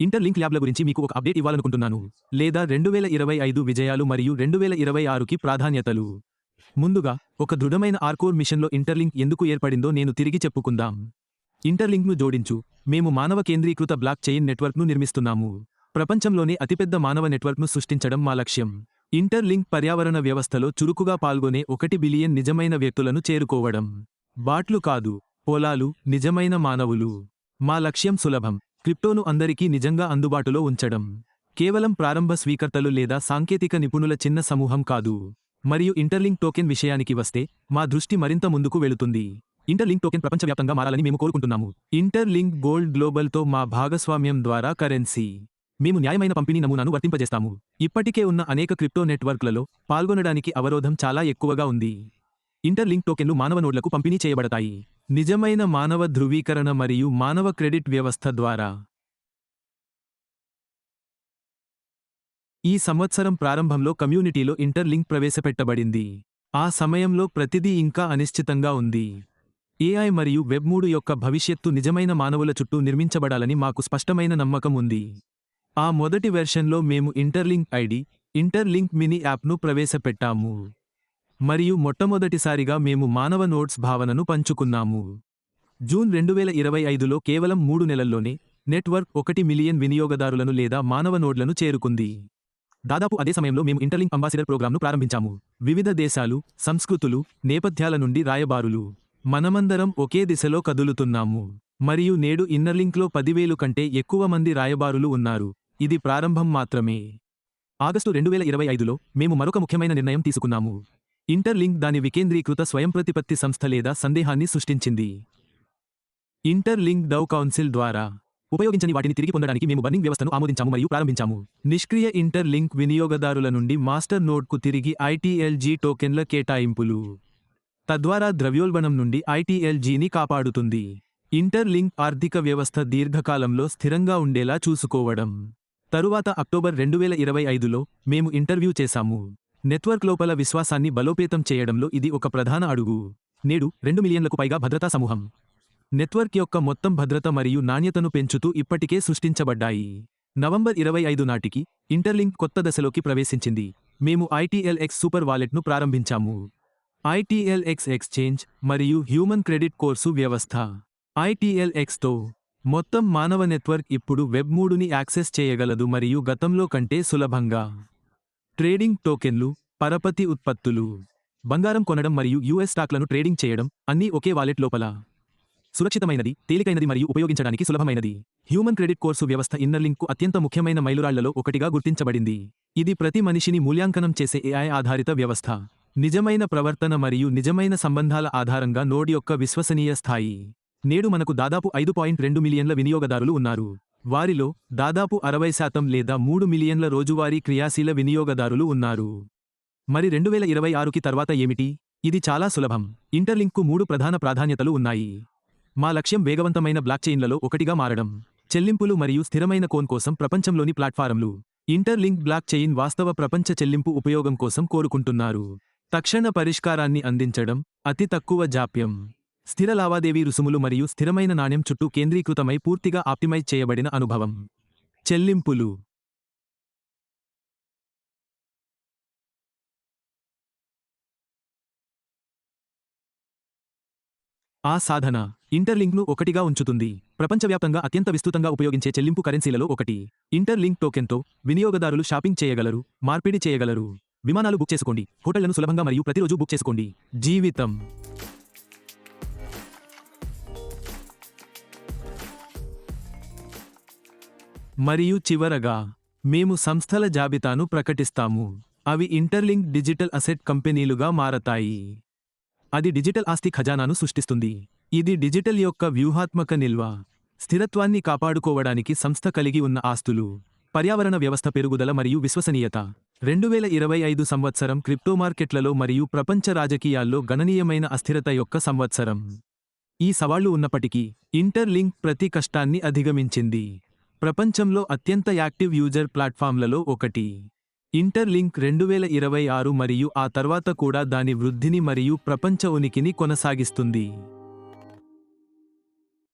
Interlink ల్యాబ్ల గురించి మీకు ఒక అప్డేట్ ఇవ్వాలనుకుంటున్నాను. లేదా 2025 విజయాలు మరియు 2026కి ప్రాధాన్యతలు. ముందుగా, ఒక దృఢమైన ఆర్కోర్ మిషన్లో ఇంటర్లింక్ ఎందుకు ఏర్పడిందో నేను తిరిగి చెప్పుకుందాం. ఇంటర్లింక్ను జోడించు. మేము మానవ కేంద్రీకృత బ్లాక్ చైన్ నెట్వర్క్ను నిర్మిస్తున్నాము. ప్రపంచంలోనే అతిపెద్ద మానవ నెట్వర్క్ను సృష్టించడం మా లక్ష్యం. ఇంటర్లింక్ పర్యావరణ వ్యవస్థలో చురుకుగా పాల్గొనే 1 బిలియన్ నిజమైన వ్యక్తులను చేరుకోవడం. బాట్లు కాదు, పొలాలు, నిజమైన మానవులు. మా లక్ష్యం సులభం. క్రిప్టోను అందరికీ నిజంగా అందుబాటులో ఉంచడం. కేవలం ప్రారంభ స్వీకర్తలు లేదా సాంకేతిక నిపుణుల చిన్న సమూహం కాదు. మరియు ఇంటర్లింక్ టోకెన్ విషయానికి వస్తే, మా దృష్టి మరింత ముందుకు వెళుతుంది. ఇంటర్లింక్ టోకెన్ ప్రపంచవ్యాప్తంగా మారాలని మేము కోరుకుంటున్నాము. ఇంటర్లింక్ గోల్డ్ గ్లోబల్తో మా భాగస్వామ్యం ద్వారా కరెన్సీ. మేము న్యాయమైన పంపిణీ నమూనాను వర్తింపజేస్తాము. ఇప్పటికే ఉన్న అనేక క్రిప్టో నెట్వర్క్లలో పాల్గొనడానికి అవరోధం చాలా ఎక్కువగా ఉంది. ఇంటర్లింక్ టోకెన్లు మానవ నోడ్లకు పంపిణీ చేయబడతాయి. నిజమైన మానవ ధృవీకరణ మరియు మానవ క్రెడిట్ వ్యవస్థ ద్వారా. ఈ సంవత్సరం ప్రారంభంలో కమ్యూనిటీలో ఇంటర్లింక్ ప్రవేశపెట్టబడింది. ఆ సమయంలో ప్రతిదీ ఇంకా అనిశ్చితంగా ఉంది. AI మరియు వెబ్3 యొక్క భవిష్యత్తు నిజమైన మానవుల చుట్టూ నిర్మించబడాలని మాకు స్పష్టమైన నమ్మకం ఉంది. ఆ మొదటి వెర్షన్లో మేము ఇంటర్లింక్ ఐడి, ఇంటర్లింక్ మినీ యాప్ను ప్రవేశపెట్టాము. మరియు మొట్టమొదటిసారిగా మేము మానవ నోడ్స్ భావనను పంచుకున్నాము. జూన్ 2025లో కేవలం 3 నెలల్లోనే నెట్వర్క్ 1 మిలియన్ వినియోగదారులను లేదా మానవ నోడ్లను చేరుకుంది. దాదాపు అదే సమయంలో మేము ఇంటర్లింక్ అంబాసిడర్ ప్రోగ్రామ్ను ప్రారంభించాము. వివిధ దేశాలు, సంస్కృతులు, నేపథ్యాల నుండి రాయబారులు. మనమందరం ఒకే దిశలో కదులుతున్నాము. మరియు నేడు ఇన్నర్లింక్లో 10,000 కంటే ఎక్కువ మంది రాయబారులు ఉన్నారు. ఇది ప్రారంభం మాత్రమే. ఆగస్టు 2025లో మేము మరొక ముఖ్యమైన నిర్ణయం తీసుకున్నాము. ఇంటర్లింక్ దాని వికేంద్రీకృత స్వయంప్రతిపత్తి సంస్థ లేదా సందేహాన్ని సృష్టించింది. ఇంటర్లింక్ డౌ కౌన్సిల్ ద్వారా ఉపయోగించని వాటిని తిరిగి పొందడానికి మేము బర్నింగ్ వ్యవస్థను ఆమోదించాము మరియు ప్రారంభించాము. నిష్క్రియ ఇంటర్లింక్ వినియోగదారుల నుండి మాస్టర్ నోడ్కు తిరిగి ITLG టోకెన్ల కేటాయింపులు. తద్వారా ద్రవ్యోల్బణం నుండి ITLGని కాపాడుతుంది. ఇంటర్లింక్ ఆర్థిక వ్యవస్థ దీర్ఘకాలంలో స్థిరంగా ఉండేలా చూసుకోవడం. తరువాత అక్టోబర్ 2025లో మేము ఇంటర్వ్యూ చేశాము. నెట్వర్క్ లోపల విశ్వాసాన్ని బలోపేతం చేయడంలో ఇది ఒక ప్రధాన అడుగు. నేడు 2 మిలియన్లకు పైగా భద్రతా సమూహం. నెట్వర్క్ యొక్క మొత్తం భద్రత మరియు నాణ్యతను పెంచుతూ ఇప్పటికే సృష్టించబడ్డాయి. నవంబర్ 25 నాటికి ఇంటర్లింక్ కొత్త దశలోకి ప్రవేశించింది. మేము ITLX సూపర్ వాలెట్ను ప్రారంభించాము. ITLX ఎక్స్చేంజ్ మరియు హ్యూమన్ క్రెడిట్ కోర్సు వ్యవస్థ. ITLXతో మొత్తం మానవ నెట్వర్క్ ఇప్పుడు వెబ్3ని యాక్సెస్ చేయగలదు మరియు గతంలో కంటే సులభంగా. ట్రేడింగ్ టోకెన్లు, పరపతి ఉత్పత్తులు, బంగారం కొనడం మరియు US స్టాక్లను ట్రేడింగ్ చేయడం అన్నీ ఒకే వాలెట్ లోపల. సురక్షితమైనది, తేలికైనది మరియు ఉపయోగించడానికి సులభమైనది. హ్యూమన్ క్రెడిట్ కోర్సు వ్యవస్థ ఇన్నర్లింక్కు అత్యంత ముఖ్యమైన మైలురాళ్లలో ఒకటిగా గుర్తించబడింది. ఇది ప్రతి మనిషిని మూల్యాంకనం చేసే AI ఆధారిత వ్యవస్థ. నిజమైన ప్రవర్తన మరియు నిజమైన సంబంధాల ఆధారంగా నోడ్ యొక్క విశ్వసనీయ స్థాయి. నేడు మనకు దాదాపు 5.2 మిలియన్ల వినియోగదారులు ఉన్నారు. వారిలో దాదాపు 60% లేదా 3 మిలియన్ల రోజువారీ క్రియాశీల వినియోగదారులు ఉన్నారు. మరి 2026కి తర్వాత ఏమిటి? ఇది చాలా సులభం. ఇంటర్లింక్కు 3 ప్రధాన ప్రాధాన్యతలు ఉన్నాయి. మా లక్ష్యం వేగవంతమైన బ్లాక్చైన్లలో ఒకటిగా మారడం. చెల్లింపులు మరియు స్థిరమైన కోన్ కోసం ప్రపంచంలోని ప్లాట్ఫారమ్లు. ఇంటర్లింక్ బ్లాక్ చైన్ వాస్తవ ప్రపంచ చెల్లింపు ఉపయోగం కోసం కోరుకుంటున్నారు. తక్షణ పరిష్కారాన్ని అందించడం, అతి తక్కువ జాప్యం, స్థిర లావాదేవీ రుసుములు మరియు స్థిరమైన నాణ్యం చుట్టూ కేంద్రీకృతమై పూర్తిగా ఆప్టిమైజ్ చేయబడిన అనుభవం. చెల్లింపులు. ఆ సాధన ఇంటర్లింక్ను ఒకటిగా ఉంచుతుంది. ప్రపంచవ్యాప్తంగా అత్యంత విస్తృతంగా ఉపయోగించే చెల్లింపు కరెన్సీలలో ఒకటి. ఇంటర్లింక్ టోకెన్తో వినియోగదారులు షాపింగ్ చేయగలరు, మార్పిడి చేయగలరు, విమానాలు బుక్ చేసుకోండి, హోటళ్లను సులభంగా మరియు ప్రతిరోజు బుక్ చేసుకోండి. జీవితం. మరియు చివరగా, మేము సంస్థల జాబితాను ప్రకటిస్తాము. అవి ఇంటర్లింక్ డిజిటల్ అసెట్ కంపెనీలుగా మారతాయి. అది డిజిటల్ ఆస్తి ఖజానాను సృష్టిస్తుంది. ఇది డిజిటల్ యొక్క వ్యూహాత్మక నిల్వ. స్థిరత్వాన్ని కాపాడుకోవడానికి సంస్థ కలిగి ఉన్న ఆస్తులు. పర్యావరణ వ్యవస్థ పెరుగుదల మరియు విశ్వసనీయత. 2025 సంవత్సరం క్రిప్టో మార్కెట్లలో మరియు ప్రపంచ రాజకీయాల్లో గణనీయమైన అస్థిరత యొక్క సంవత్సరం. ఈ సవాళ్లు ఉన్నప్పటికీ, ఇంటర్లింక్ ప్రతి కష్టాన్ని అధిగమించింది. ప్రపంచంలో అత్యంత యాక్టివ్ యూజర్ ప్లాట్ఫామ్లలో ఒకటి. ఇంటర్లింక్ 2026 మరియు ఆ తర్వాత కూడా దాని వృద్ధిని మరియు ప్రపంచ ఉనికిని కొనసాగిస్తుంది.